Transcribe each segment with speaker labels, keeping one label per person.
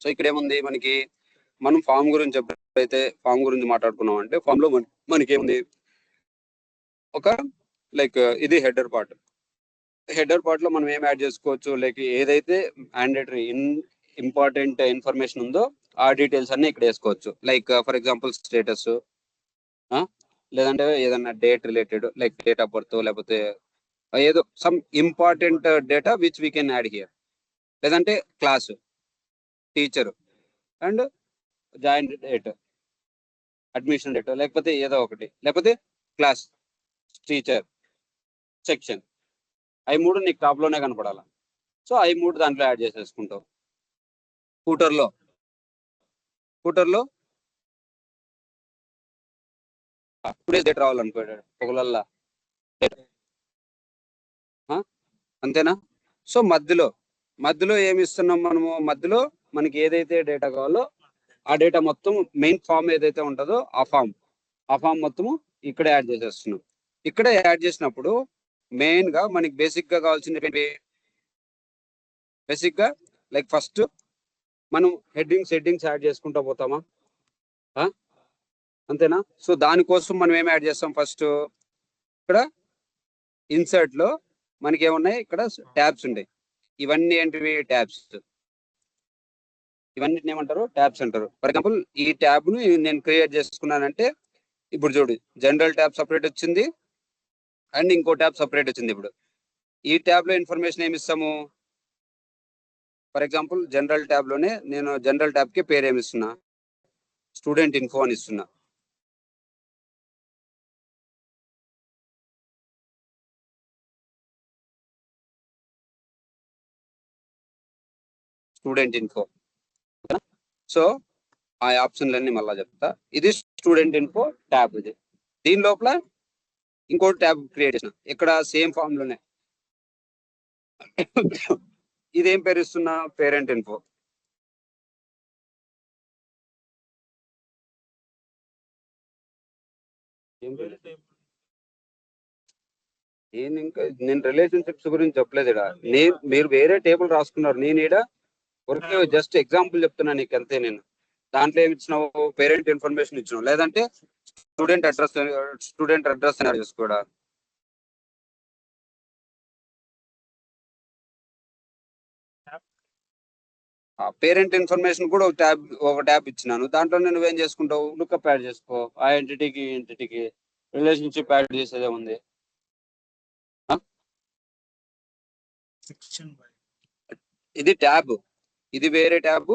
Speaker 1: So ఇక్కడ ఏముంది మనకి, మనం ఫామ్ గురించి ఎప్పుడైతే ఫామ్ గురించి మాట్లాడుకున్నాం అంటే ఫామ్ లో మనకి ఏముంది, ఒక లైక్ ఇది హెడర్ పార్ట్. హెడర్ పార్ట్ లో మనం ఏం యాడ్ చేసుకోవచ్చు, లైక్ ఏదైతే మ్యాండేటరీ ఇంపార్టెంట్ ఇన్ఫర్మేషన్ ఉందో ఆ డీటెయిల్స్ అన్ని ఇక్కడ వేసుకోవచ్చు. లైక్ ఫర్ ఎగ్జాంపుల్ స్టేటస్, లేదంటే ఏదన్నా date related like date of birth, లేకపోతే ఏదో some important data which we can add here. లేదంటే class, teacher and join date, admission date, లేకపోతే ఏదో ఒకటి, లేకపోతే క్లాస్, టీచర్, సెక్షన్, అవి మూడు నీకు టాప్ లోనే కనపడాలి. సో అవి మూడు దాంట్లో యాడ్ చేసేసుకుంటావు. ఫూటర్లో టుడేస్ డేట్ రావాలనుకోడు ఒకళ్ళల్లా, అంతేనా? సో మధ్యలో ఏమి ఇస్తున్నాం మనము, మధ్యలో మనకి ఏదైతే డేటా కావాలో ఆ డేటా మొత్తం మెయిన్ ఫామ్ ఏదైతే ఉంటుందో ఆ ఫామ్ మొత్తము ఇక్కడ యాడ్ చేసేస్తున్నాం. ఇక్కడ యాడ్ చేసినప్పుడు మెయిన్ గా మనకి బేసిక్ గా కావాల్సింది బేసిక్ గా లైక్ ఫస్ట్ మనం హెడ్డింగ్స్ యాడ్ చేసుకుంటా పోతామా, అంతేనా? సో దానికోసం మనం ఏం యాడ్ చేస్తాం, ఫస్ట్ ఇక్కడ ఇన్సర్ట్ లో మనకి ఏమున్నాయి, ఇక్కడ ట్యాబ్స్ ఉంటాయి. ఇవన్నీ ఏంటివి, ట్యాబ్స్. ఇవన్నిటిని ఏమంటారు, ట్యాబ్స్ అంటారు. ఫర్ ఎగ్జాంపుల్ ఈ ట్యాబ్ ను నేను క్రియేట్ చేసుకున్నానంటే ఇప్పుడు చూడు, జనరల్ ట్యాబ్ సపరేట్ వచ్చింది అండ్ ఇంకో ట్యాబ్ సపరేట్ వచ్చింది. ఇప్పుడు ఈ ట్యాబ్ లో ఇన్ఫర్మేషన్ ఏమి ఇస్తాము, ఫర్ ఎగ్జాంపుల్ జనరల్ ట్యాబ్ లోనే నేను జనరల్ ట్యాబ్ కి పేరు ఏమి ఇస్తున్నా, స్టూడెంట్ ఇన్ఫో అని ఇస్తున్నా. Student info. సో ఆ ఆప్షన్లన్నీ మళ్ళా చెప్తా. ఇది స్టూడెంట్ ఇన్ఫో ట్యాబ్. ఇది దీని లోపల ఇంకో ట్యాబ్ క్రియేట్ చేసిన ఇక్కడ సేమ్ ఫామ్ లోనే. ఇదేం పేరు ఇస్తున్నా, పేరెంట్ ఇన్ఫో. నేను రిలేషన్షిప్స్ గురించి చెప్పలేదు ఇక్కడ. మీరు వేరే టేబుల్ రాసుకున్నారు, నేను ఇక్కడ ఊరికే జస్ట్ ఎగ్జాంపుల్ చెప్తున్నా నీకు అంతే. నేను దాంట్లో ఏమి ఇచ్చినావు, పేరెంట్ ఇన్ఫర్మేషన్ ఇచ్చినావు, లేదంటే స్టూడెంట్ అడ్రస్ అని చేసుకోడా. పేరెంట్ ఇన్ఫర్మేషన్ కూడా ఒక ట్యాబ్ ఇచ్చినాను. దాంట్లో నువ్వేం చేసుకుంటావు, లుక్అప్ యాడ్ చేసుకో. ఆ ఎంటిటీకి రిలేషన్షిప్ యాడ్ చేసేదే ఉంది. ఇది ట్యాబ్, ఇది వేరే ట్యాబ్,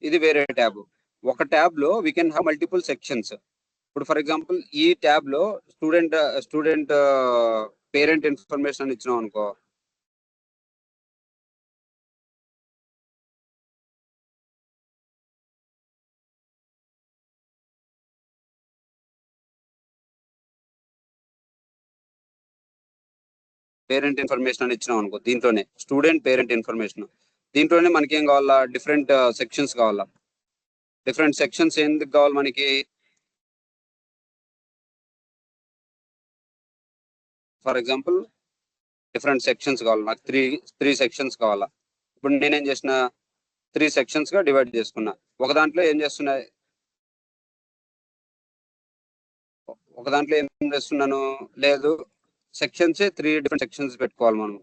Speaker 1: ఇది వేరే ట్యాబ్. ఒక ట్యాబ్ లో we can have multiple sections. ఇప్పుడు ఫర్ ఎగ్జాంపుల్ ఈ ట్యాబ్ లో స్టూడెంట్ పేరెంట్ ఇన్ఫర్మేషన్ అని ఇచ్చినాం అనుకో, పేరెంట్ ఇన్ఫర్మేషన్ అని ఇచ్చినాం అనుకో, దీంట్లోనే స్టూడెంట్ పేరెంట్ ఇన్ఫర్మేషన్, దీంట్లోనే మనకి ఏం కావాలా, డిఫరెంట్ సెక్షన్స్ కావాలా. డిఫరెంట్ సెక్షన్స్ ఎందుకు కావాలి మనకి, ఫర్ ఎగ్జాంపుల్ డిఫరెంట్ సెక్షన్స్ కావాలి నాకు, త్రీ సెక్షన్స్ కావాలా. ఇప్పుడు నేనేం చేసిన, 3 సెక్షన్స్ గా డివైడ్ చేసుకున్నా. ఒక దాంట్లో ఏం చేస్తున్నాను, లేదు సెక్షన్స్ 3 డిఫరెంట్ సెక్షన్స్ పెట్టుకోవాలి మనం.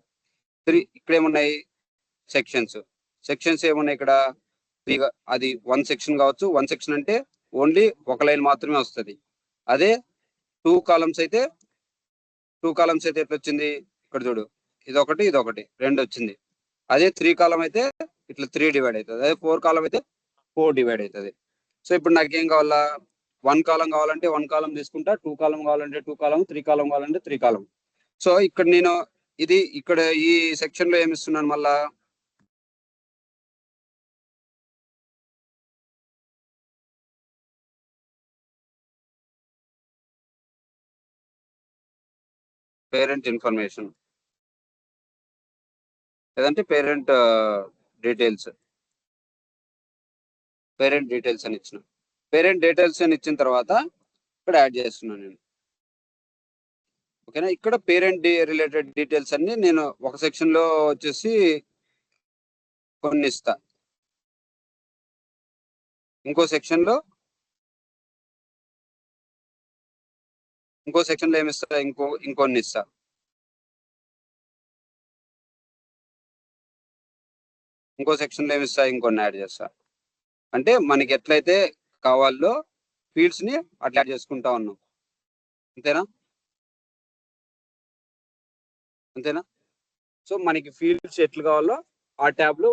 Speaker 1: ఇక్కడ ఏమున్నాయి సెక్షన్స్ ఏమున్నాయి ఇక్కడ, అది 1 సెక్షన్ కావచ్చు. 1 సెక్షన్ అంటే ఓన్లీ ఒక లైన్ మాత్రమే వస్తుంది. అదే 2 కాలమ్స్ అయితే ఎట్లా వచ్చింది, ఇక్కడ చూడు, ఇదొకటి 2 వచ్చింది. అదే 3 కాలం అయితే ఇట్లా 3 డివైడ్ అవుతుంది. అదే 4 కాలం అయితే 4 డివైడ్ అవుతుంది. సో ఇప్పుడు నాకేం కావాలా, 1 కాలం కావాలంటే 1 కాలం తీసుకుంటా, 2 కాలం కావాలంటే 2 కాలం, 3 కాలం కావాలంటే 3 కాలం. సో ఇక్కడ నేను ఇక్కడ ఈ సెక్షన్ లో ఏమి ఇస్తున్నాను, మళ్ళా పేరెంట్ ఇన్ఫర్మేషన్ లేదంటే పేరెంట్ డీటెయిల్స్ అని ఇచ్చిన. పేరెంట్ డీటెయిల్స్ అని ఇచ్చిన తర్వాత ఇక్కడ యాడ్ చేస్తున్నాను నేను. ఓకేనా? ఇక్కడ పేరెంట్ రిలేటెడ్ డీటెయిల్స్ అన్ని నేను ఒక సెక్షన్ లో వచ్చేసి కొన్ని ఇస్తా. ఇంకో సెక్షన్ లో ఏమిస్తా, ఇంకొన్ని ఇస్తా. ఇంకో సెక్షన్ లో ఏమిస్తా, ఇంకొన్ని యాడ్ చేస్తా. అంటే మనకి ఎట్లయితే కావాలో ఫీల్డ్స్ ని అట్లా యాడ్ చేసుకుంటా ఉన్నాం. అంతేనా? అంతేనా? సో మనకి ఫీల్డ్స్ ఎట్లు కావాలో ఆ ట్యాబ్ లో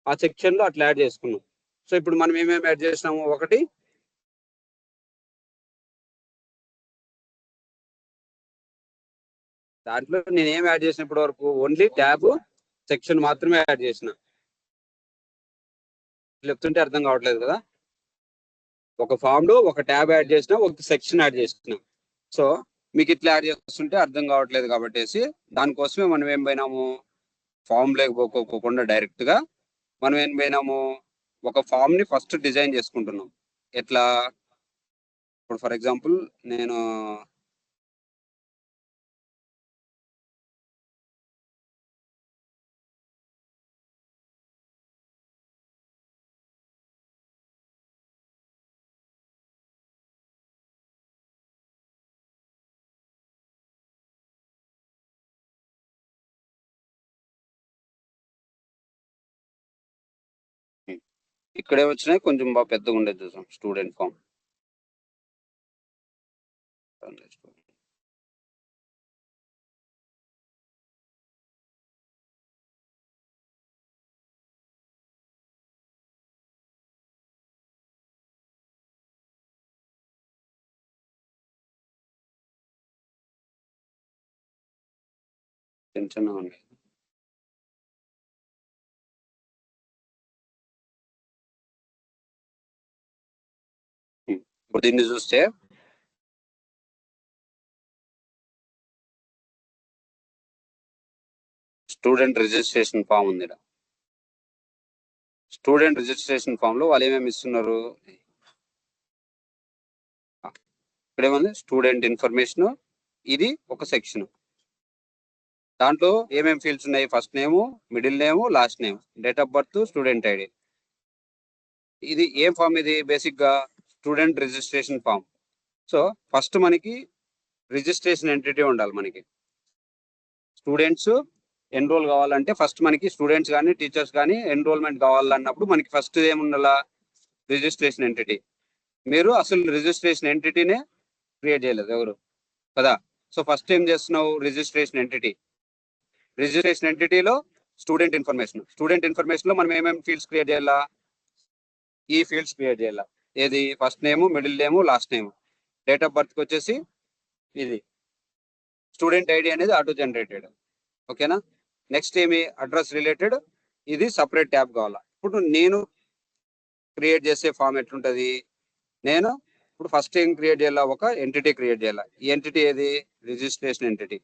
Speaker 1: ఆ సెక్షన్ లో అట్లా యాడ్ చేసుకున్నాం. సో ఇప్పుడు మనం ఏమేమి యాడ్ చేసినాము, ఒకటి దాంట్లో నేను ఏం యాడ్ చేసినప్పటి వరకు ఓన్లీ ట్యాబ్ సెక్షన్ మాత్రమే యాడ్ చేసిన. చెప్తుంటే అర్థం కావట్లేదు కదా. ఒక ఫామ్ లో ఒక ట్యాబ్ యాడ్ చేసిన, ఒక సెక్షన్ యాడ్ చేసిన. సో మీకు ఇట్లా యాడ్ చేస్తుంటే అర్థం కావట్లేదు కాబట్టి దానికోసమే మనం ఏం పోయినాము, ఫామ్ లేకపోకుండా డైరెక్ట్ గా మనం ఏం పోయినాము, ఒక ఫామ్ ని ఫస్ట్ డిజైన్ చేసుకుంటున్నాం. ఎట్లా? ఇప్పుడు ఫర్ ఎగ్జాంపుల్ నేను ఇక్కడే వచ్చినాయి, కొంచెం బాగా పెద్దగా ఉండేది చూసాం, స్టూడెంట్ ఫామ్. చిన్న చిన్నగా ఉన్నాయి. ఇప్పుడు దీన్ని చూస్తే స్టూడెంట్ రిజిస్ట్రేషన్ ఫామ్ ఉంది. స్టూడెంట్ రిజిస్ట్రేషన్ ఫామ్ లో వాళ్ళు ఏమేమి ఇస్తున్నారు, ఇక్కడేముంది స్టూడెంట్ ఇన్ఫర్మేషన్, ఇది ఒక సెక్షన్. దాంట్లో ఏమేమి ఫీల్డ్స్ ఉన్నాయి, first name, middle name, last name, date of birth, student ID. ఇది ఏం ఫామ్? ఇది బేసిక్ గా student registration form. So first మనకి రిజిస్ట్రేషన్ ఎంటిటీ ఉండాలి. మనకి స్టూడెంట్స్ ఎన్రోల్ కావాలంటే ఫస్ట్ మనకి స్టూడెంట్స్ కానీ టీచర్స్ కానీ ఎన్రోల్మెంట్ కావాలన్నప్పుడు మనకి ఫస్ట్ ఏముండాలా, రిజిస్ట్రేషన్ ఎంటిటీ. మీరు అసలు రిజిస్ట్రేషన్ ఎంటిటీనే క్రియేట్ చేయలేదు ఎవరు కదా. సో ఫస్ట్ ఏం చేస్తున్నావు, రిజిస్ట్రేషన్ ఎంటిటీ. రిజిస్ట్రేషన్ ఎంటిటీలో స్టూడెంట్ ఇన్ఫర్మేషన్ లో మనం ఏమేమి ఫీల్డ్స్ క్రియేట్ చేయాలా, ఈ ఫీల్డ్స్ క్రియేట్ చేయాలా. ఏది? First name, middle name, last name. Date of birth వచ్చేసి ఇది. స్టూడెంట్ ఐడి అనేది ఆటో జనరేటెడ్. ఓకేనా? నెక్స్ట్ ఏమి, అడ్రస్ రిలేటెడ్, ఇది సపరేట్ ట్యాబ్ కావాలా. ఇప్పుడు నేను క్రియేట్ చేసే ఫామ్ ఎట్లుంటది, నేను ఇప్పుడు ఫస్ట్ ఏం క్రియేట్ చేయాలా, ఒక ఎంటిటీ క్రియేట్ చేయాలా. ఈ ఎంటిటీ ఏది, రిజిస్ట్రేషన్ ఎంటిటీ.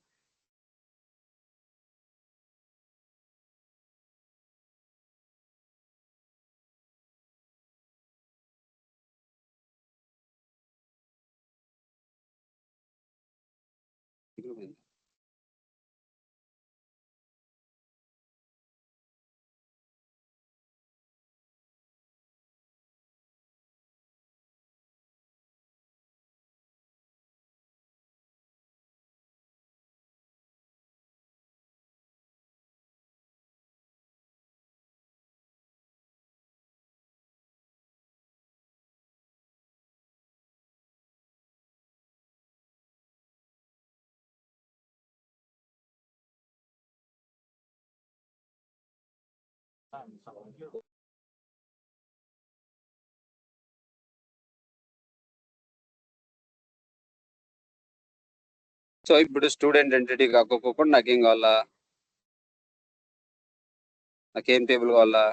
Speaker 1: సో ఇప్పుడు స్టూడెంట్ ఎంటిటీ కాకపోకుండా నాకేం కావాలా, నాకేం టేబుల్ కావాలా,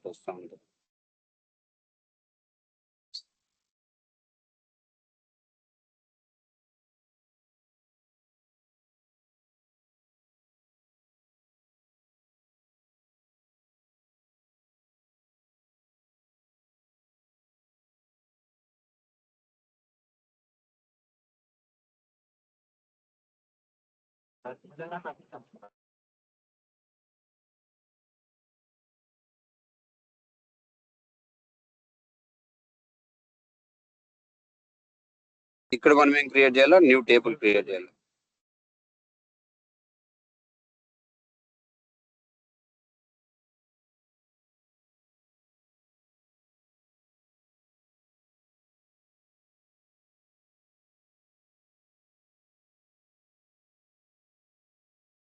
Speaker 1: వస్తా ఉంటుంది. ఇక్కడ మనం ఏం క్రియేట్ చేయాలా, న్యూ టేబుల్ క్రియేట్ చేయాలి.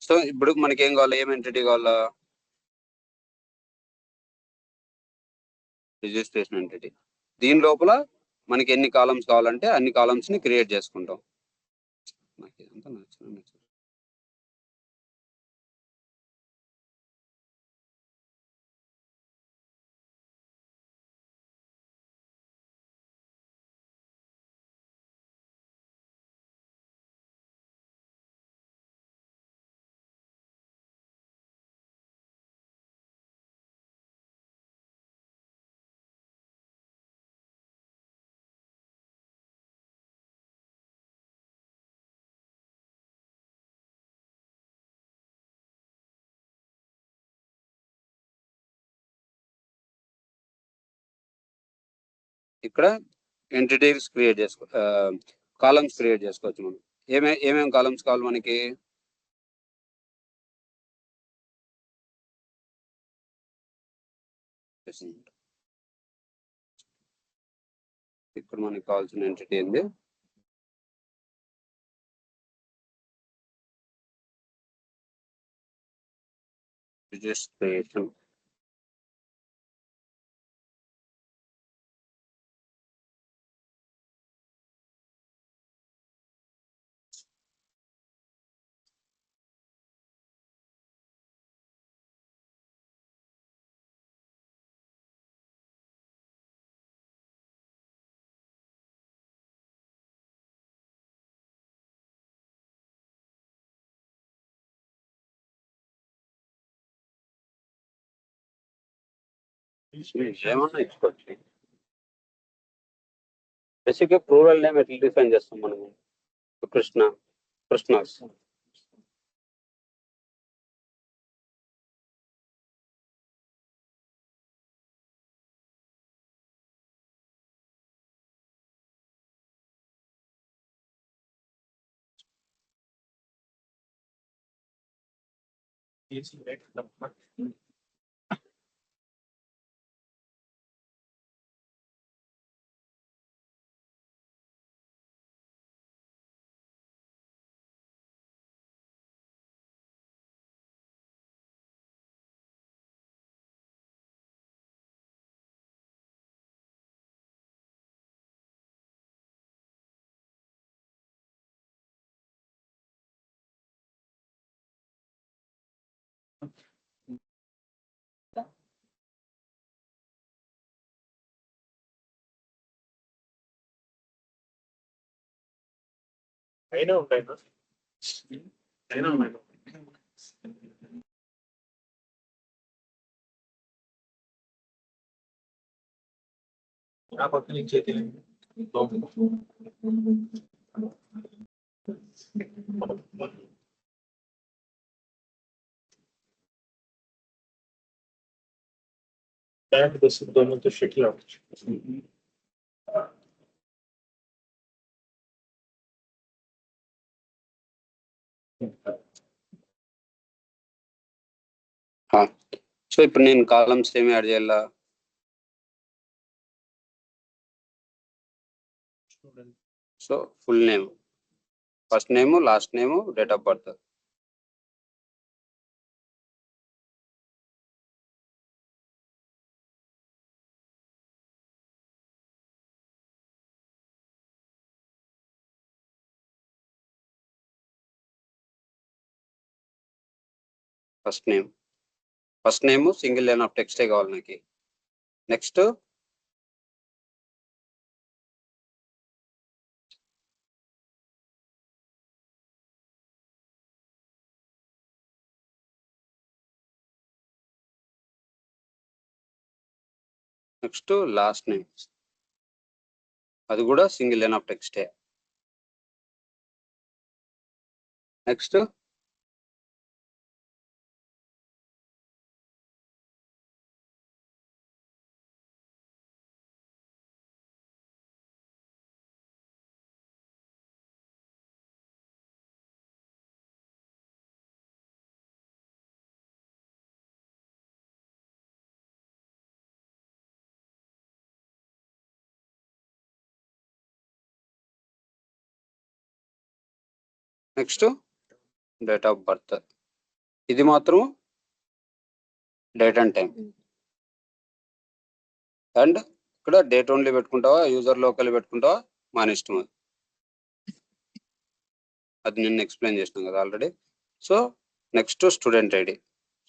Speaker 1: సో ఇప్పుడు మనకి ఏం కావాలి, ఏం ఎంటిటీ కావాలా, రిజిస్ట్రేషన్ ఎంటిటీ. దీని లోపల మనకి ఎన్ని కాలమ్స్ కావాలంటే అన్ని కాలమ్స్ ని క్రియేట్ చేసుకుంటాం. నాకు ఇదంతా నచ్చలేదు. ఇక్కడ ఎంటిటీస్ క్రియేట్ చేసుకో, కాలమ్స్ క్రియేట్ చేసుకోవచ్చు మనం. ఏమేమి కాలమ్స్ కావాలి మనకి, ఇక్కడ మనకి కావాల్సిన ఎంటిటీ ఏంది, రిజిస్ట్రేషన్. ఏమన్నా ఇచ్చుకోవచ్చు. బేసిక్ గా ప్లూరల్ నేమ్ ఎట్లా డిఫైన్ చేస్తాం మనము, కృష్ణాస్.
Speaker 2: అయినా ఉంటాయి అయినా ఉన్నాయి. ఆ పక్క నుంచి पैंट बस दोनों तो शक्ल
Speaker 1: సో ఇప్పుడు నేను కాలమ్స్ ఏమి యాడ్ చేయాలా, so full name, first name, last name, date of birth. First name single line of టెక్స్టే కావాలి నాకు. నెక్స్ట్ లాస్ట్ నేమ్, అది కూడా సింగిల్ లైన్ ఆఫ్ టెక్స్టే. Next next date of birth, ఇది మాత్రం డేట్ అండ్ టైం. అండ్ ఇక్కడ డేట్ ఓన్లీ పెట్టుకుంటావా, యూజర్ లోకల్ పెట్టుకుంటావా, మన ఇష్టం. అది నేను ఎక్స్ప్లెయిన్ చేసినాను కదా already. So next student ID,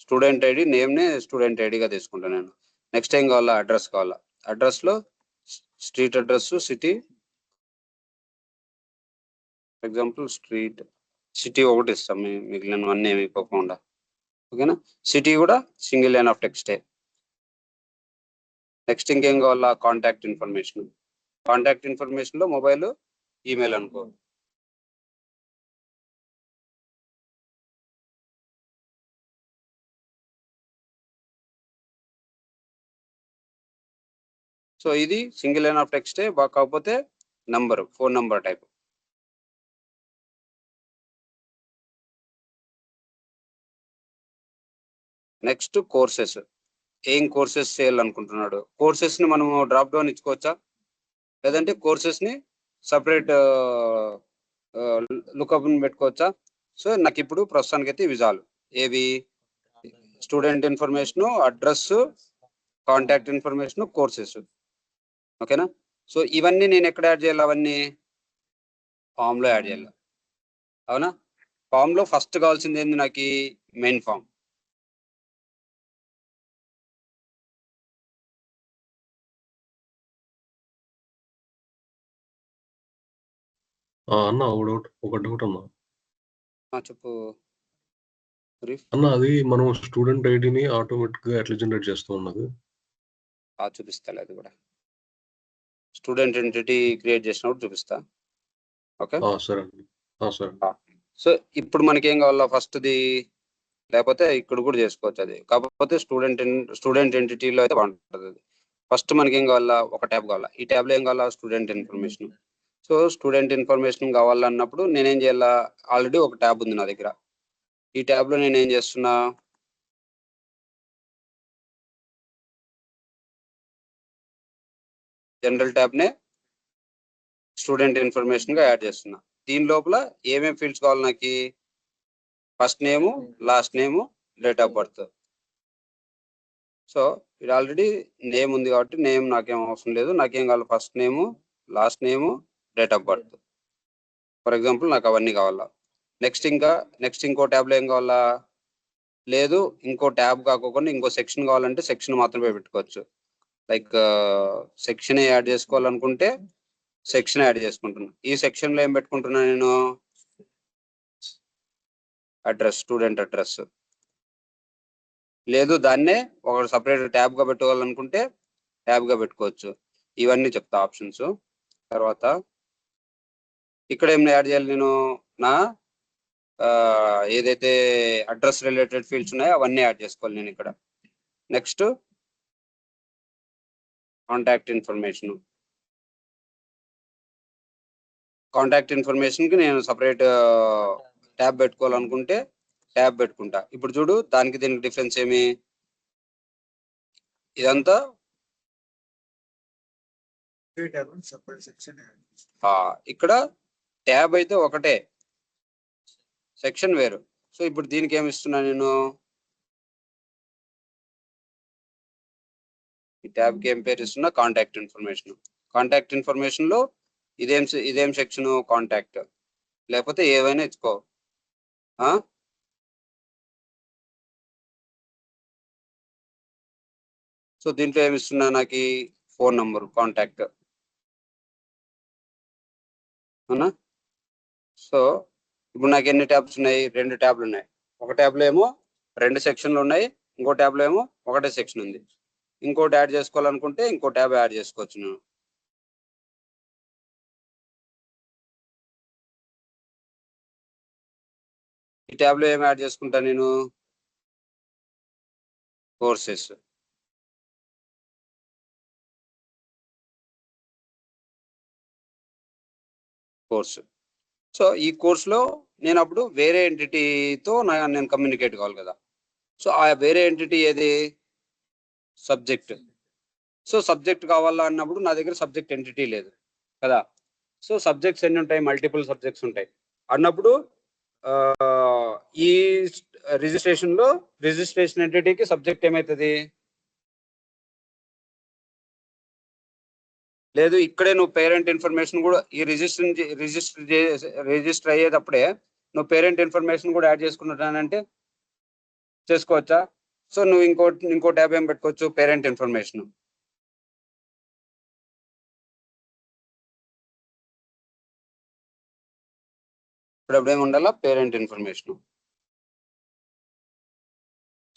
Speaker 1: student ID నేమ్ని స్టూడెంట్ ఐడిగా తీసుకుంటాను నేను. నెక్స్ట్ ఏం కావాలా, అడ్రస్ కావాలా. అడ్రస్లో street address, city, for example street city ఒకటి ఇస్తాం, మిగిలినవన్నీ ఏమి ఇవ్వకుండా. ఓకేనా, సిటీ కూడా సింగిల్ లైన్ ఆఫ్ టెక్స్టే. నెక్స్ట్ ఇంకేం కావాలా, కాంటాక్ట్ ఇన్ఫర్మేషన్. కాంటాక్ట్ ఇన్ఫర్మేషన్లో మొబైల్, ఈమెయిల్ అనుకో. సో ఇది సింగిల్ లైన్ ఆఫ్ టెక్స్టే, కాకపోతే number, phone number type. Next courses, ఏం కోర్సెస్ చేయాలనుకుంటున్నాడు. కోర్సెస్ని మనము డ్రాప్ డౌన్ ఇచ్చుకోవచ్చా, లేదంటే కోర్సెస్ని సపరేట్ లుకప్ పెట్టుకోవచ్చా. సో నాకు ఇప్పుడు ప్రస్తుతానికి అయితే ఇవి చాలు. ఏవి, student information, address, contact information, courses. ఓకేనా. సో ఇవన్నీ నేను ఎక్కడ యాడ్ చేయాలి, అవన్నీ ఫామ్లో యాడ్ చేయాలి. అవునా, ఫామ్లో ఫస్ట్ కావాల్సింది ఏంది నాకు, మెయిన్ ఫామ్.
Speaker 3: అన్న ఒక డౌట్ అన్న.
Speaker 1: చెప్పు.
Speaker 3: అన్న అది మనం స్టూడెంట్ ఐడిని ఆటోమేటిక్ గా ఎట్లా జనరేట్ చేస్తూ ఉన్నది,
Speaker 1: చూపిస్తా. అది కూడా స్టూడెంట్ ఎంటిటీ క్రియేట్ చేసినప్పుడు చూపిస్తా. ఓకే
Speaker 3: సరే అండి. సరే.
Speaker 1: సో ఇప్పుడు మనకి ఏం కావాలా, ఫస్ట్ది, లేకపోతే ఇక్కడ కూడా చేసుకోవచ్చు అది, కాకపోతే స్టూడెంట్ ఎంటిటీలో అయితే బాగుంటుంది అది. ఫస్ట్ మనకి ఏం కావాలా, ఒక ట్యాబ్ కావాలా. ఈ ట్యాబ్లో ఏం కావాలా, student information. So student information కావాలన్నప్పుడు నేనేం చేయాలా, ఆల్రెడీ ఒక ట్యాబ్ ఉంది నా దగ్గర. ఈ ట్యాబ్లో నేను ఏం చేస్తున్నా, జనరల్ ట్యాబ్నే స్టూడెంట్ ఇన్ఫర్మేషన్గా యాడ్ చేస్తున్నా. దీని లోపల ఏమేమి ఫీల్డ్స్ కావాలి నాకు, first name, last name, date of birth. So ఇది ఆల్రెడీ నేమ్ ఉంది కాబట్టి నేమ్ నాకేం అవసరం లేదు. నాకేం కావాలి, first name, last name, date of birth. For example నాకు అవన్నీ కావాలా. నెక్స్ట్ ఇంకో ట్యాబ్లో ఏం కావాలా, లేదు ఇంకో ట్యాబ్ కాకుండా ఇంకో సెక్షన్ కావాలంటే సెక్షన్ మాత్రమే పెట్టుకోవచ్చు. లైక్ సెక్షన్ యాడ్ చేసుకోవాలనుకుంటే సెక్షన్ యాడ్ చేసుకుంటున్నా. ఈ సెక్షన్లో ఏం పెట్టుకుంటున్నా నేను, అడ్రస్, స్టూడెంట్ అడ్రస్. లేదు దాన్నే ఒక సపరేట్ ట్యాబ్గా పెట్టుకోవాలనుకుంటే ట్యాబ్గా పెట్టుకోవచ్చు. ఇవన్నీ చెప్తా ఆప్షన్స్. తర్వాత ఇక్కడ ఏం యాడ్ చేయాలి, నేను నా ఏదైతే అడ్రస్ రిలేటెడ్ ఫీల్డ్స్ ఉన్నాయో అవన్నీ యాడ్ చేసుకోవాలి నేను ఇక్కడ. Next contact information. కాంటాక్ట్ ఇన్ఫర్మేషన్కి నేను సపరేట్ ట్యాబ్ పెట్టుకోవాలనుకుంటే ట్యాబ్ పెట్టుకుంటా. ఇప్పుడు చూడు, దానికి దీనికి డిఫరెన్స్ ఏమి, ఇదంతా ఇక్కడ ట్యాబ్ అయితే ఒకటే, సెక్షన్ వేరు. సో ఇప్పుడు దీనికి ఏమి ఇస్తున్నా నేను, ఈ ట్యాబ్కి ఏం పేరు ఇస్తున్నా, కాంటాక్ట్ ఇన్ఫర్మేషన్. కాంటాక్ట్ ఇన్ఫర్మేషన్లో ఇదేం సెక్షన్, కాంటాక్ట్, లేకపోతే ఏవైనా ఇచ్చుకో. సో దీంట్లో ఏమి ఇస్తున్నా నాకు, ఫోన్ నంబర్, కాంటాక్ట్. అవునా. సో ఇప్పుడు నాకు ఎన్ని ట్యాబ్స్ ఉన్నాయి, 2 ట్యాబ్లు ఉన్నాయి. ఒక ట్యాబ్లో ఏమో 2 సెక్షన్లు ఉన్నాయి, ఇంకో ట్యాబ్లో ఏమో ఒకటే సెక్షన్ ఉంది. ఇంకోటి యాడ్ చేసుకోవాలనుకుంటే ఇంకో ట్యాబ్ యాడ్ చేసుకోవచ్చు నేను. ఈ ట్యాబ్లో ఏం యాడ్ చేసుకుంటా నేను, కోర్సెస్. కోర్సు. సో ఈ కోర్సులో నేను అప్పుడు వేరే ఎంటిటీతో నేను కమ్యూనికేట్ కావాలి కదా. సో ఆ వేరే ఎంటిటీ ఏది, సబ్జెక్ట్. సో సబ్జెక్ట్ కావాలా అన్నప్పుడు నా దగ్గర సబ్జెక్ట్ ఎంటిటీ లేదు కదా. సో సబ్జెక్ట్స్ ఎన్ని ఉంటాయి, మల్టిపుల్ సబ్జెక్ట్స్ ఉంటాయి అన్నప్పుడు ఈ రిజిస్ట్రేషన్ ఎంటిటీకి సబ్జెక్ట్ ఏమవుతుంది? లేదు, ఇక్కడే నువ్వు పేరెంట్ ఇన్ఫర్మేషన్ కూడా ఈ రిజిస్టర్ అయ్యేటప్పుడే నువ్వు పేరెంట్ ఇన్ఫర్మేషన్ కూడా యాడ్ చేసుకుంటానంటే చేసుకోవచ్చా? సో నువ్వు ఇంకో ట్యాబ్ ఏం పెట్టుకోవచ్చు, పేరెంట్ ఇన్ఫర్మేషన్. ఇప్పుడు ఏమి ఉండాలా, పేరెంట్ ఇన్ఫర్మేషన్.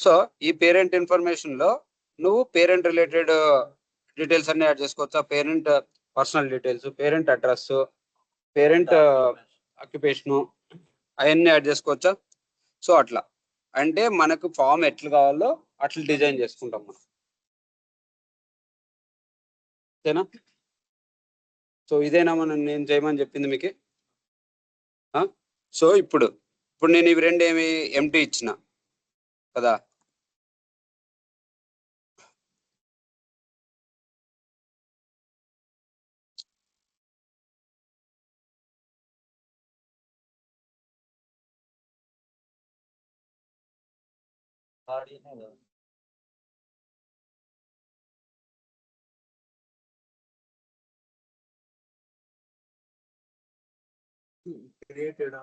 Speaker 1: సో ఈ పేరెంట్ ఇన్ఫర్మేషన్ లో నువ్వు పేరెంట్ రిలేటెడ్ డీటెయిల్స్ అన్ని యాడ్ చేసుకోవచ్చా? Parent personal details, parent address, parent occupation, అవన్నీ యాడ్ చేసుకోవచ్చా? సో అట్లా అంటే మనకు ఫామ్ ఎట్లా కావాలో అట్లా డిజైన్ చేసుకుంటాం మనం. ఓకేనా? సో ఇదేనా నేను చేయమని చెప్పింది మీకు. సో ఇప్పుడు నేను ఇవి రెండు ఏమి ఎంటీ ఇచ్చిన కదా,
Speaker 2: క్రియేటెడ్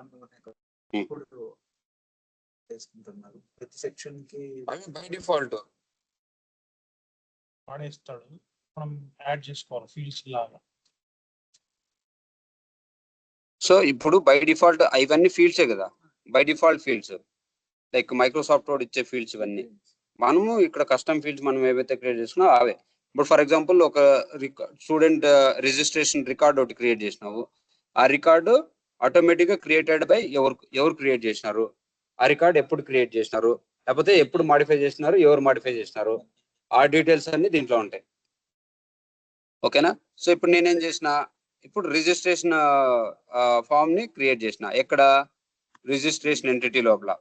Speaker 2: ఇప్పుడు చేసుకుంటున్నారు ప్రతి సెక్షన్ కి
Speaker 1: బై డిఫాల్ట్
Speaker 2: వాడేస్తాడు, మనం యాడ్ చేసుకోవాలి ఫీల్డ్స్ లాగా.
Speaker 1: సో ఇప్పుడు బై డిఫాల్ట్ ఇవన్నీ ఫీల్డ్సే కదా, by default fields like Microsoft word ఇచ్చే ఫీల్డ్స్ ఇవన్నీ. మనము ఇక్కడ కస్టమ్ ఫీల్డ్స్ మనం ఏవైతే క్రియేట్ చేసినా అవే. ఇప్పుడు ఫర్ ఎగ్జాంపుల్ ఒక స్టూడెంట్ రిజిస్ట్రేషన్ రికార్డ్ ఒకటి క్రియేట్ చేసినావు, ఆ రికార్డు ఆటోమేటిక్ గా క్రియేటెడ్ బై ఎవరు క్రియేట్ చేసినారు, ఆ రికార్డ్ ఎప్పుడు క్రియేట్ చేసినారు, లేకపోతే ఎప్పుడు మాడిఫై చేసినారు, ఎవరు మాడిఫై చేసినారు, ఆ డీటెయిల్స్ అన్ని దీంట్లో ఉంటాయి. ఓకేనా? సో ఇప్పుడు నేనేం చేసిన, ఇప్పుడు రిజిస్ట్రేషన్ ఫామ్ ని క్రియేట్ చేసిన ఎక్కడ, రిజిస్ట్రేషన్ ఎంటిటీ లోపల.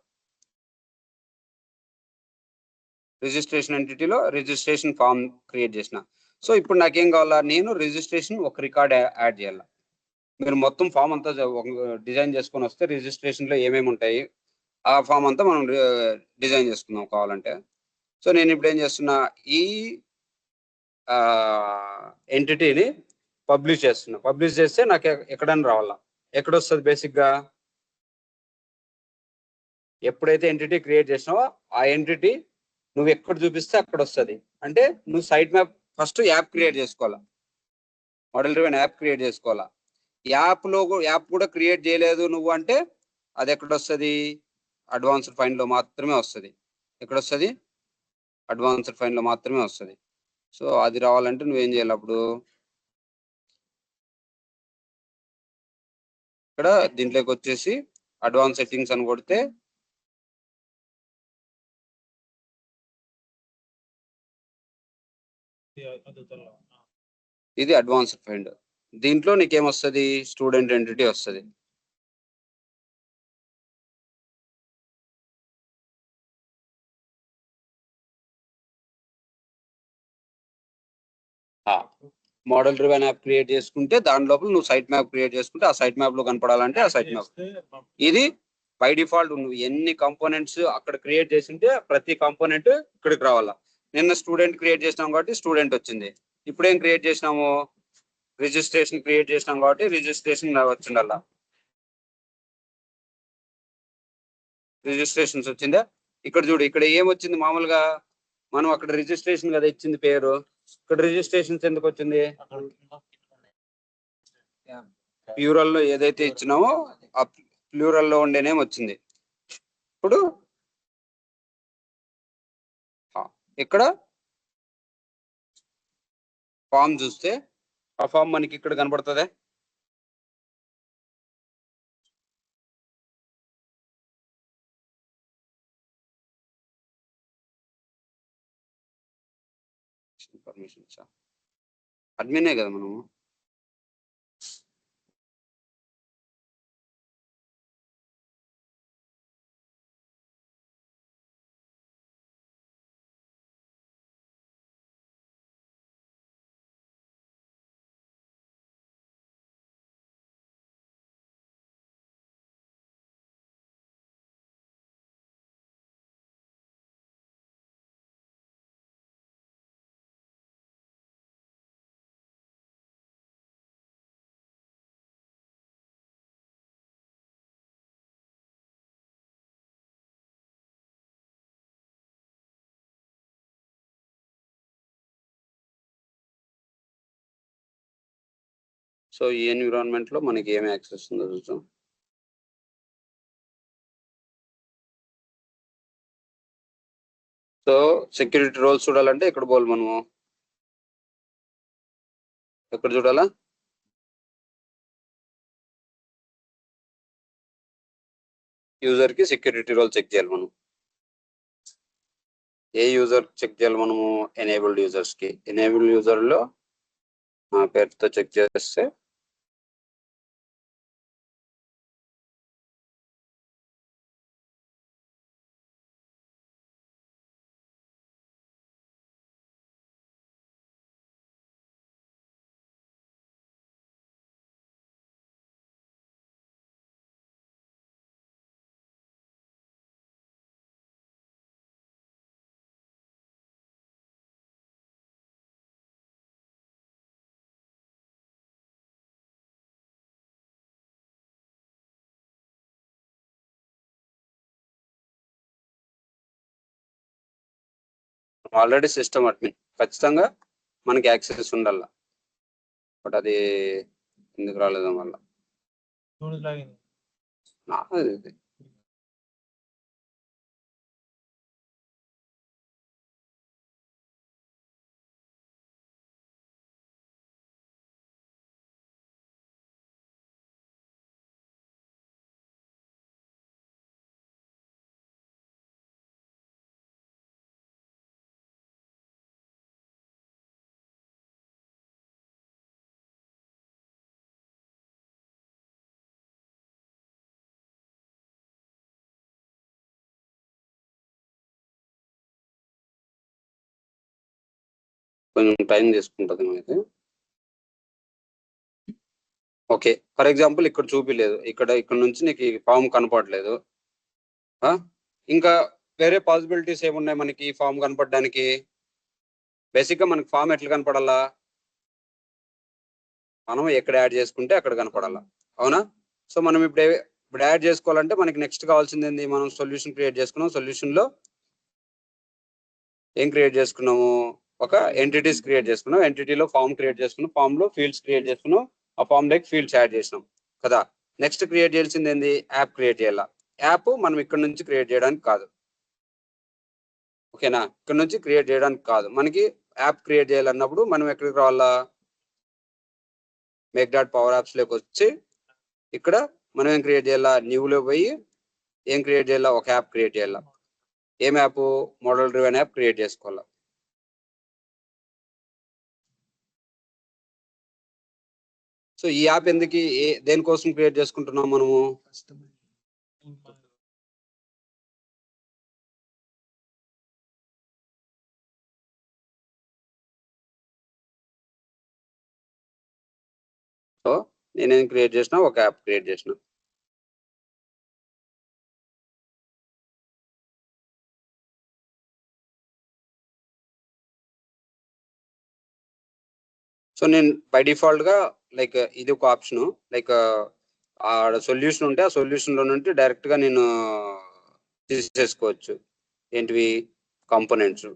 Speaker 1: రిజిస్ట్రేషన్ ఎంటిటీలో రిజిస్ట్రేషన్ ఫామ్ క్రియేట్ చేసిన. సో ఇప్పుడు నాకేం కావాలా, నేను రిజిస్ట్రేషన్ ఒక రికార్డ్ యాడ్ చేయాలి. మీరు మొత్తం ఫామ్ అంతా డిజైన్ చేసుకొని వస్తే రిజిస్ట్రేషన్ లో ఏమేమి ఉంటాయి ఆ ఫామ్ అంతా మనం డిజైన్ చేసుకుందాం కావాలంటే. సో నేను ఇప్పుడు ఏం చేస్తున్నా, ఈ ఎంటిటీని పబ్లిష్ చేస్తున్నా. పబ్లిష్ చేస్తే నాకు ఎక్కడైనా రావాలా, ఎక్కడొస్తుంది బేసిక్గా, ఎప్పుడైతే ఎంటిటీ క్రియేట్ చేసినావో ఆ ఎంటిటీ నువ్వు ఎక్కడ చూపిస్తే అక్కడ వస్తుంది. అంటే నువ్వు site map first app create చేసుకోవాలా, మోడల్ డ్రివెన్ యాప్ క్రియేట్ చేసుకోవాలా. యాప్ కూడా క్రియేట్ చేయలేదు నువ్వు అంటే అది ఎక్కడ వస్తుంది, అడ్వాన్స్డ్ ఫైన్ లో మాత్రమే వస్తుంది. ఎక్కడ వస్తుంది, అడ్వాన్స్డ్ ఫైన్ లో మాత్రమే వస్తుంది. సో అది రావాలంటే నువ్వేం చేయాలి, అప్పుడు ఇక్కడ దీంట్లోకి వచ్చేసి అడ్వాన్స్ సెట్టింగ్స్ అని కొడితే ఇది అడ్వాన్స్డ్ ఫైండ్. దీంట్లో నీకేమొస్తుంది, స్టూడెంట్ ఎంటిటీ వస్తుంది. మోడల్ డ్రివెన్ యాప్ క్రియేట్ చేసుకుంటే దాని లోపల నువ్వు సైట్ మ్యాప్ క్రియేట్ చేసుకుంటే ఆ సైట్ మ్యాప్ లో కనపడాలంటే ఆ సైట్ మ్యాప్. ఇది బై డిఫాల్ట్ నువ్వు ఎన్ని కంపోనెంట్స్ అక్కడ క్రియేట్ చేసింటే ప్రతి కంపోనెంట్ ఇక్కడికి రావాలా. నిన్న స్టూడెంట్ క్రియేట్ చేసినాం కాబట్టి స్టూడెంట్ వచ్చింది. ఇప్పుడు ఏం క్రియేట్ చేసినాము, రిజిస్ట్రేషన్ క్రియేట్ చేసినాం కాబట్టి రిజిస్ట్రేషన్ వచ్చిందల్లా, రిజిస్ట్రేషన్స్ వచ్చిందా. ఇక్కడ చూడు, ఇక్కడ ఏమొచ్చింది, మామూలుగా మనం అక్కడ రిజిస్ట్రేషన్ కదా ఇచ్చింది పేరు, ఇక్కడ రిజిస్ట్రేషన్స్ ఎందుకు వచ్చింది, ప్లూరల్ లో ఏదైతే ఇచ్చినామో ఆ ప్లూరల్ లో ఉండే నేమ్ వచ్చింది. ఇప్పుడు ఇక్కడ ఫామ్ చూస్తే ఆ ఫామ్ మనకి ఇక్కడ కనబడుతుంది. పర్మిషన్స్ అడ్మినే కదా మనము. సో ఈ ఎన్విరాన్మెంట్ లో మనకి ఏమి యాక్సెస్ ఉందో చూద్దాం. సో సెక్యూరిటీ రోల్స్ చూడాలంటే ఎక్కడ పోవాలి మనము, ఎక్కడ చూడాలా, యూజర్ కి సెక్యూరిటీ రోల్ చెక్ చేయాలి మనం. ఏ యూజర్ చెక్ చేయాలి మనము, ఎనేబుల్డ్ యూజర్స్ కి. ఎనేబుల్డ్ యూజర్ లో నా పేరుతో చెక్ చేస్తే ఆల్రెడీ సిస్టమ్ అడ్మిన్, ఖచ్చితంగా మనకి యాక్సెస్ ఉండాల. బట్ అది ఎందుకు రాలేదు మళ్ళా, ఇది కొంచెం టైం తీసుకుంటుంది మనకి. ఓకే, ఫర్ ఎగ్జాంపుల్ ఇక్కడ చూపిలేదు, ఇక్కడ నుంచి నీకు ఫామ్ కనపడలేదు. ఇంకా వేరే పాసిబిలిటీస్ ఏమున్నాయి మనకి ఫామ్ కనపడడానికి? బేసిక్ గా మనకి ఫామ్ ఎట్లా కనపడాలా, మనం ఎక్కడ యాడ్ చేసుకుంటే అక్కడ కనపడాలా, అవునా? సో మనం ఇప్పుడు యాడ్ చేసుకోవాలంటే మనకి నెక్స్ట్ కావాల్సింది ఏంది, మనం సొల్యూషన్ క్రియేట్ చేసుకున్నాం. సొల్యూషన్ లో ఏం క్రియేట్ చేసుకున్నాము, ఒక ఎంటిటీస్ క్రియేట్ చేసుకున్నాం. ఎంటిటీలో ఫామ్ క్రియేట్ చేసుకున్నాం, ఫామ్ లో ఫీల్డ్స్ క్రియేట్ చేసుకున్నాం, ఆ ఫామ్ లైక్ ఫీల్డ్స్ యాడ్ చేసినాం కదా. నెక్స్ట్ క్రియేట్ చేయాల్సింది ఏంది, యాప్ క్రియేట్ చేయాలా. యాప్ మనం ఇక్కడ నుంచి క్రియేట్ చేయడానికి కాదు, ఓకేనా? ఇక్కడ నుంచి క్రియేట్ చేయడానికి కాదు, మనకి యాప్ క్రియేట్ చేయాలన్నప్పుడు మనం ఎక్కడికి రావాలా, మేక్ డాట్ పవర్ యాప్స్ లోకి వచ్చి ఇక్కడ మనం ఏం క్రియేట్ చేయాలా, న్యూలో పోయి ఏం క్రియేట్ చేయాలా, ఒక యాప్ క్రియేట్ చేయాలా. ఏం app, model driven app create చేసుకోవాలా. సో ఈ యాప్ ఎందుకు, దేనికోసం క్రియేట్ చేసుకుంటున్నాం మనము, సో నేనేం క్రియేట్ చేసిన, ఒక యాప్ క్రియేట్ చేసిన. సో నేను బై డిఫాల్ట్ గా లైక్ ఇది ఒక ఆప్షన్, లైక్ ఆ సొల్యూషన్ ఉంటే ఆ సొల్యూషన్ లో నుండి డైరెక్ట్ గా నేను తీసేసుకోవచ్చు. ఏంటివి, కాంపోనెంట్స్.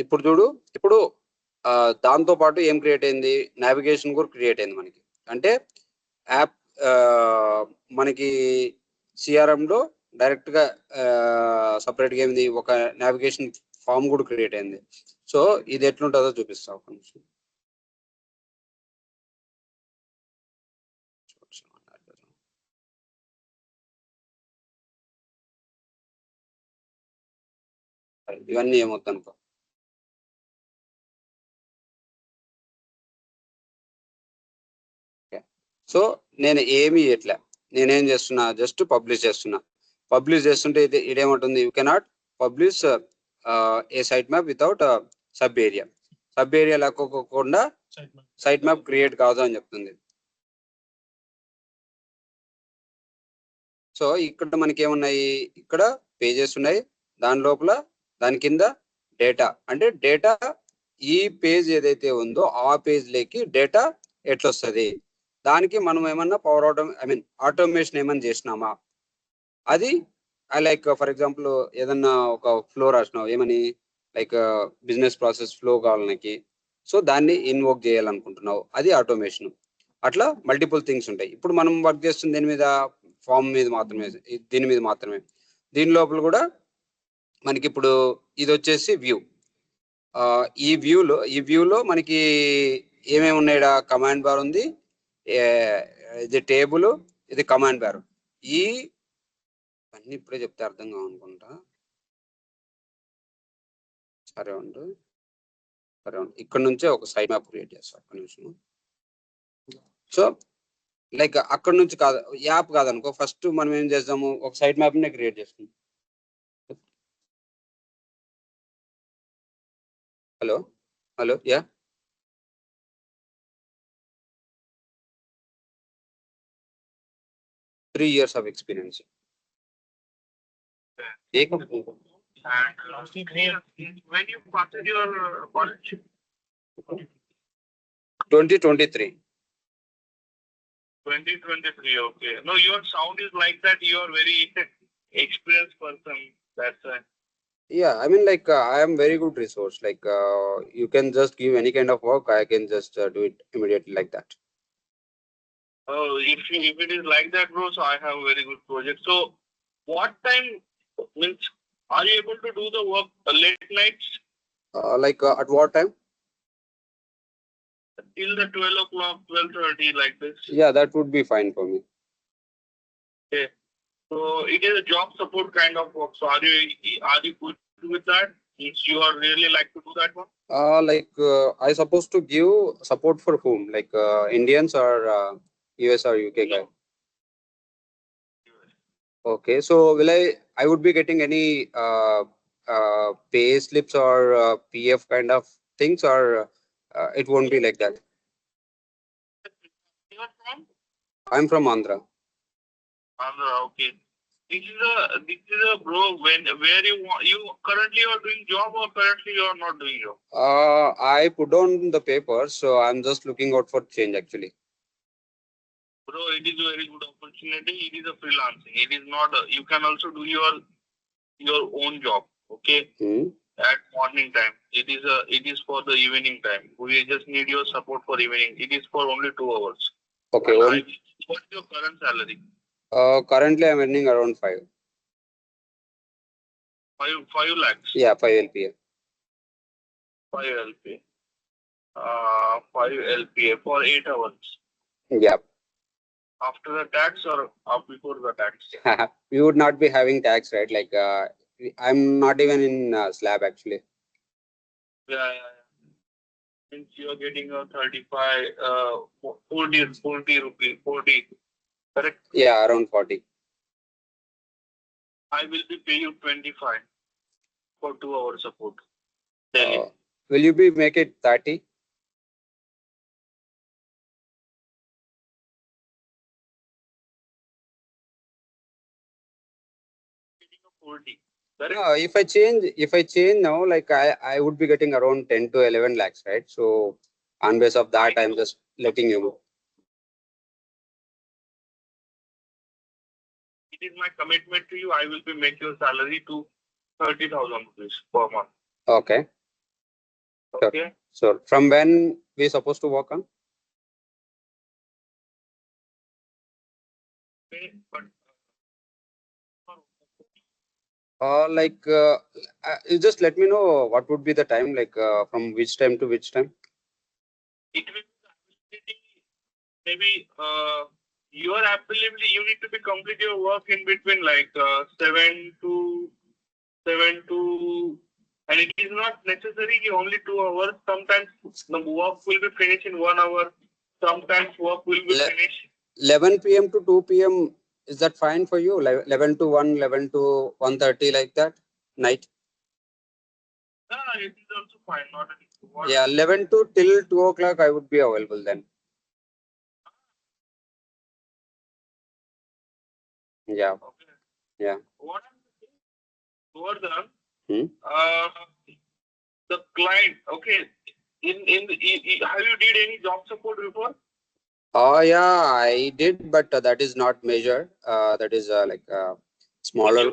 Speaker 1: ఇప్పుడు చూడు, ఇప్పుడు దాంతో పాటు ఏం క్రియేట్ అయింది, నావిగేషన్ కూడా క్రియేట్ అయింది మనకి. అంటే యాప్ మనకి సిఆర్ఎం లో డైరెక్ట్ గా సపరేట్ గా ఏంది, ఒక నావిగేషన్ ఫామ్ కూడా క్రియేట్ అయింది. సో ఇది ఎట్లుంటుందో చూపిస్తా ఒక నిమిషం. ఇవన్నీ ఏమవుతాయి అనుకో. సో నేను ఏమి ఇట్లా, నేనేం చేస్తున్నా, జస్ట్ పబ్లిష్ చేస్తున్నా. పబ్లిష్ చేస్తుంటే ఇదేమంటుంది, you cannot publish a site map without sub area. Sub area లేకోకుండా సైట్ మ్యాప్ క్రియేట్ కాదు అని చెప్తుంది. సో ఇక్కడ మనకి ఏమున్నాయి, ఇక్కడ పేజెస్ ఉన్నాయి, దాని లోపల దాని కింద డేటా. అంటే డేటా ఈ పేజ్ ఏదైతే ఉందో ఆ పేజ్ లేకి డేటా ఎట్లొస్తుంది, దానికి మనం ఏమన్నా పవర్ ఆటోమేషన్ ఏమన్నా చేసినామా, అది లైక్ ఫర్ ఎగ్జాంపుల్ ఏదన్నా ఒక ఫ్లో రాసినావు, ఏమని లైక్ బిజినెస్ ప్రాసెస్ ఫ్లో కావాలనికి, సో దాన్ని ఇన్వోక్ చేయాలనుకుంటున్నావు, అది ఆటోమేషన్. అట్లా మల్టిపుల్ థింగ్స్ ఉంటాయి. ఇప్పుడు మనం వర్క్ చేస్తుంది దీని మీద, ఫామ్ మీద మాత్రమే, దీని మీద మాత్రమే. దీని లోపల కూడా మనకి ఇప్పుడు ఇది వచ్చేసి వ్యూ. ఈ వ్యూలో మనకి ఏమేమి ఉన్నాయి, కమాండ్ బార్ ఉంది, ఇది టేబుల్, ఇది కమాండ్ బార్. ఈ అన్ని ఇప్పుడే చెప్తే అర్థం కావనుకుంటా. సరే ఉండు. ఇక్కడ నుంచే ఒక సైడ్ మ్యాప్ క్రియేట్ చేస్తాం ఒక్క నిమిషం. సో లైక్ అక్కడ నుంచి కాదు, యాప్ కాదనుకో, ఫస్ట్ మనం ఏం చేద్దాము, ఒక సైడ్ మ్యాప్ నే క్రియేట్ చేస్తాం. Hello yeah, three years of experience.
Speaker 4: When you started your college?
Speaker 1: 2023.
Speaker 4: 2023, okay. No, your sound is like that. You are very experienced person. That's why.
Speaker 1: Yeah, like I am very good resource. Like you can just give any kind of work, I can just do it immediately like that.
Speaker 4: Oh, if it is like that, bro, so I have a very good project. So, what time means are you able to do the work late nights?
Speaker 1: Like at what time?
Speaker 4: Till the 12 o'clock, 12:30, like this.
Speaker 1: Yeah, that would be fine for me.
Speaker 4: Okay. So it is a job support kind of work. So are you good with that? If you are really like to do that one?
Speaker 1: Like I supposed to give support for whom? Like Indians or US or UK guy? Okay, so will I would be getting any pay slips or PF kind of things, or it won't be like that?
Speaker 4: You are from?
Speaker 1: I'm from Andhra.
Speaker 4: Andhra, okay. This is a bro. Where you currently are doing job or currently you are not doing job?
Speaker 1: I put on the papers, so I'm just looking out for change actually.
Speaker 4: Bro, it is a very good opportunity. It is a freelancing. It is not. You can also do your own job. Okay. At morning time. It is for the evening time. We just need your support for evening. It is for only 2 hours.
Speaker 1: Okay.
Speaker 4: What is your current salary?
Speaker 1: Currently I'm earning around 5.
Speaker 4: 5 lakhs.
Speaker 1: Yeah, 5 LPA.
Speaker 4: 5 LPA. 5 LPA for 8 hours.
Speaker 1: Yeah.
Speaker 4: After the tax or before the tax?
Speaker 1: We would not be having tax, right? Like I'm not even in slab actually.
Speaker 4: Yeah. Since you are getting a 35, 40 rupees, 40, correct?
Speaker 1: Yeah, around 40.
Speaker 4: I will be paying you 25 for 2 hours support. Daily.
Speaker 1: Will you be make it 30?
Speaker 4: Getting a 40. Correct?
Speaker 1: No, if I change now, like I would be getting around 10 to 11 lakhs, right? So on base of that, I'm just letting you know.
Speaker 4: It is my commitment to you. I will be making your salary to 30,000 rupees per month.
Speaker 1: Okay.
Speaker 4: Okay.
Speaker 1: So from when we supposed to work on?
Speaker 4: Okay. But
Speaker 1: Like you just let me know what would be the time, like from which time to which time?
Speaker 4: it will be maybe you are absolutely, you need to be complete your work in between like 7 to, and it is not necessarily only 2 hours. Sometimes the work will be finished in 1 hour. Sometimes work will be finished.
Speaker 1: 11 p.m. to 2 p.m. Is that fine for you? 11 to 1, 11 to 1:30 like that night?
Speaker 4: It is also fine. Not an issue.
Speaker 1: Yeah, 11 to till 2 o'clock I would be available then. Yeah.
Speaker 4: Okay.
Speaker 1: Yeah.
Speaker 4: What Gordon,
Speaker 1: Hmm?
Speaker 4: the client, okay, have you did any job support before?
Speaker 1: Oh yeah, I did, but that is not measured. That is like smaller.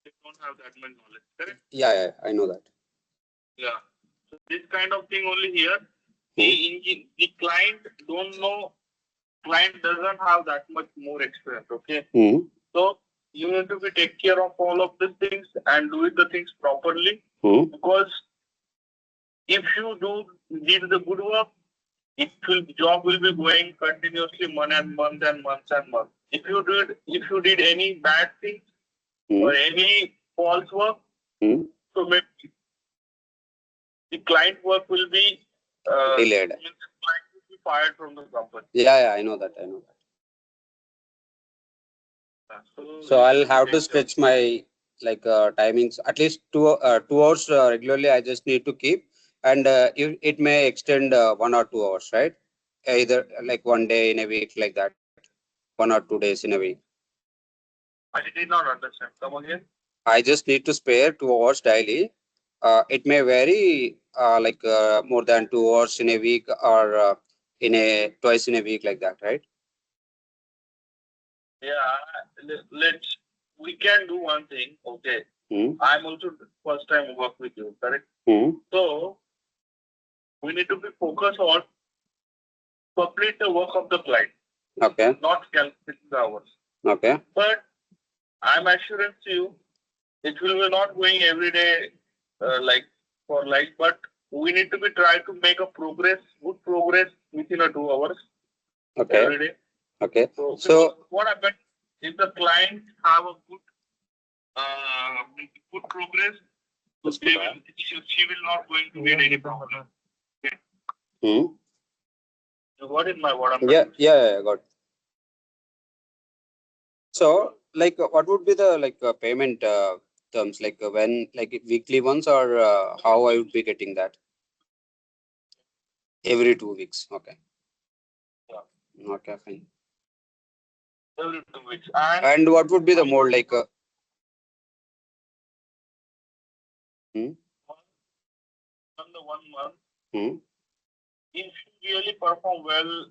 Speaker 4: They don't have that much knowledge, correct?
Speaker 1: Yeah, I know that.
Speaker 4: Yeah. So this kind of thing only here. The client don't know. Client doesn't have that much more experience. Okay.
Speaker 1: Hmm.
Speaker 4: So you need to be take care of all of these things and do the things properly.
Speaker 1: Hmm.
Speaker 4: Because if you did the good work, job will be going continuously month and month and months and months. If you did any bad things or any false work, so maybe the client work will be
Speaker 1: delayed.
Speaker 4: Means the client will be fired from the company.
Speaker 1: Yeah, I know that. So I'll have to stretch my like timings at least 2 hours regularly. I just need to keep, and it may extend 1 or 2 hours, right? Either like one day in a week, like that, 1 or 2 days in a week.
Speaker 4: I did not understand. Come again.
Speaker 1: I just need to spare 2 hours daily. It may vary like more than 2 hours in a week or in a twice in a week, like that, right?
Speaker 4: Yeah, we can do one thing. Okay. I'm also first time work with you, correct? So we need to be focused on complete the work of the client.
Speaker 1: Okay.
Speaker 4: Not calculate the hours.
Speaker 1: Okay.
Speaker 4: But I'm assuring you, it will be not going every day but we need to be try to make a good progress within 2 hours.
Speaker 1: Okay.
Speaker 4: Every day.
Speaker 1: Okay.
Speaker 4: So what happens if the client have a good progress? So she will not going to get any problem. Okay. You got it, what I'm
Speaker 1: Yeah, got it. So, like, what would be the like payment terms? Like, when, like, weekly ones, or how I would be getting that? Every 2 weeks. Okay.
Speaker 4: Yeah.
Speaker 1: Okay, fine.
Speaker 4: Every 2 weeks.
Speaker 1: And what would be the more like?
Speaker 4: On the 1 month. If you really perform well,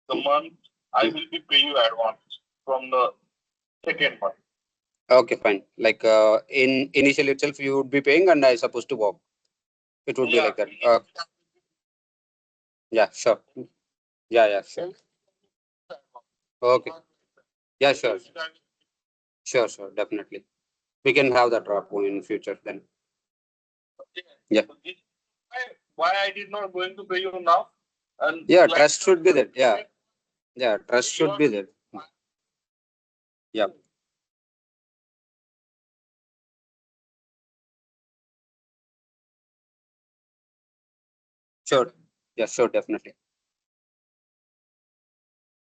Speaker 4: the month I will be pay you advance from the second month.
Speaker 1: Okay, fine. Like in initial itself, you would be paying, and I supposed to work. It would be like that. Yeah, sure. Yeah, sure. Okay. Yeah, sure. Sure, definitely. We can have that rapport in future then. Yeah.
Speaker 4: Why I did not going to pay you now? And
Speaker 1: yeah, trust should be there. Yeah, trust should be there. Yeah. Sure. Yeah, sure, definitely.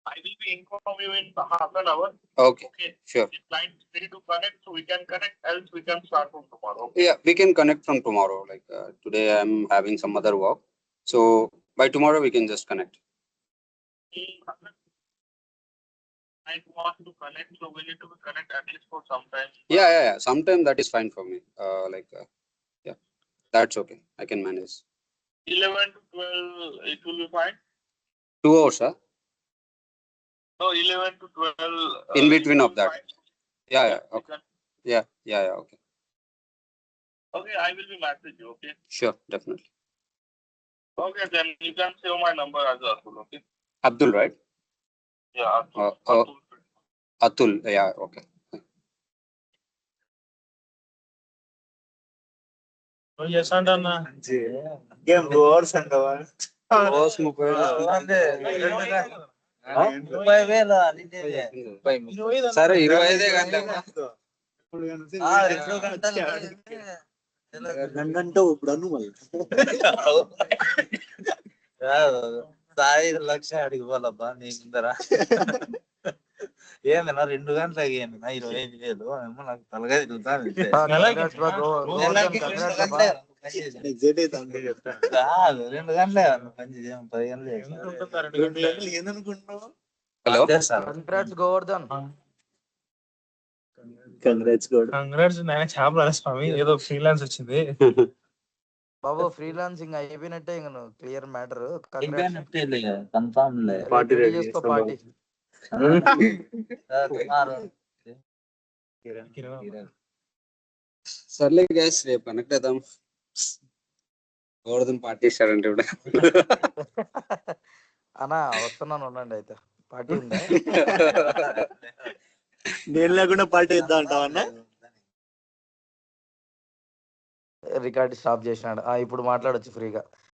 Speaker 4: I will be informing you in half an hour.
Speaker 1: Okay. Sure.
Speaker 4: If client is ready to connect, so we can connect, else we can start from tomorrow.
Speaker 1: Yeah, we can connect from tomorrow. Like today I'm having some other work. So by tomorrow we can just connect.
Speaker 4: I want to connect, so we need to connect at least for some time.
Speaker 1: Yeah. Sometime that is fine for me. Yeah, that's okay. I can manage.
Speaker 4: 11 to 12, it will be fine.
Speaker 1: 2 hours, huh?
Speaker 4: No, 11 to 12.
Speaker 1: In between of that.
Speaker 4: Fine.
Speaker 1: Yeah. Okay. Yeah. Okay.
Speaker 4: Okay, I will be message you. Okay.
Speaker 1: Sure, definitely.
Speaker 4: Okay, then you can save my number as Atul. Okay.
Speaker 1: Abdul, right?
Speaker 4: Yeah.
Speaker 1: Atul. Yeah. Okay.
Speaker 2: Yes, and
Speaker 5: Game 2 hours అంటావా?
Speaker 1: Boss 30,000. సరే 25 గంటలు.
Speaker 5: నన్నంటే ఇప్పుడు అను మళ్ళీ
Speaker 6: సాయి లక్ష అడిగి పోలబ్బా నీ ముందర ఏందన్నా 2 గంటలకి ఏందన్నా 25,000 ఏమో నాకు తలగా తిరుగుతాను.
Speaker 5: ఎగ్జైట్ అయితే అంతే చెప్తా.
Speaker 6: కాదు 2 గంటలే పని చేయం 10 గంటలు
Speaker 2: ఎంత
Speaker 6: చేస్తాం.
Speaker 2: ఉంటుందా 2
Speaker 5: 2
Speaker 2: గంటలు?
Speaker 5: గంటలు ఏందనుకుంటున్నావు?
Speaker 1: హలో
Speaker 6: చేస్తారు.
Speaker 7: కంగ్రాట్స్ గోవర్ధన్.
Speaker 5: కంగ్రాట్స్ కూడా.
Speaker 2: కంగ్రాట్స్ నాయన చేపల స్వామి ఏదో ఫ్రీలాన్స్ వచ్చింది.
Speaker 7: బాబు ఫ్రీలాన్సింగ్ అయిపోయినట్టే ఇంక నువ్వు క్లియర్ మ్యాటర్.
Speaker 6: కన్ఫర్మ్ లే.
Speaker 5: పార్టీ
Speaker 7: రెడీ
Speaker 5: రెడీ
Speaker 7: చేసుకో
Speaker 5: చేస్తాం.
Speaker 7: పార్టీ.
Speaker 1: సర్లే గ్యాస్ రేపు కనెక్ట్ అవుతాం. గోవర్ధన్ పార్టీ ఇస్తాడంటే ఇప్పుడు
Speaker 7: అన్నా వస్తున్నాను ఉండండి అయితే. పార్టీ ఉందా?
Speaker 5: నేను లేకుండా పార్టీ ఇద్దాం అంటావన్నా?
Speaker 7: రికార్డ్ స్టాప్ చేసినాడు. ఇప్పుడు మాట్లాడొచ్చు ఫ్రీగా.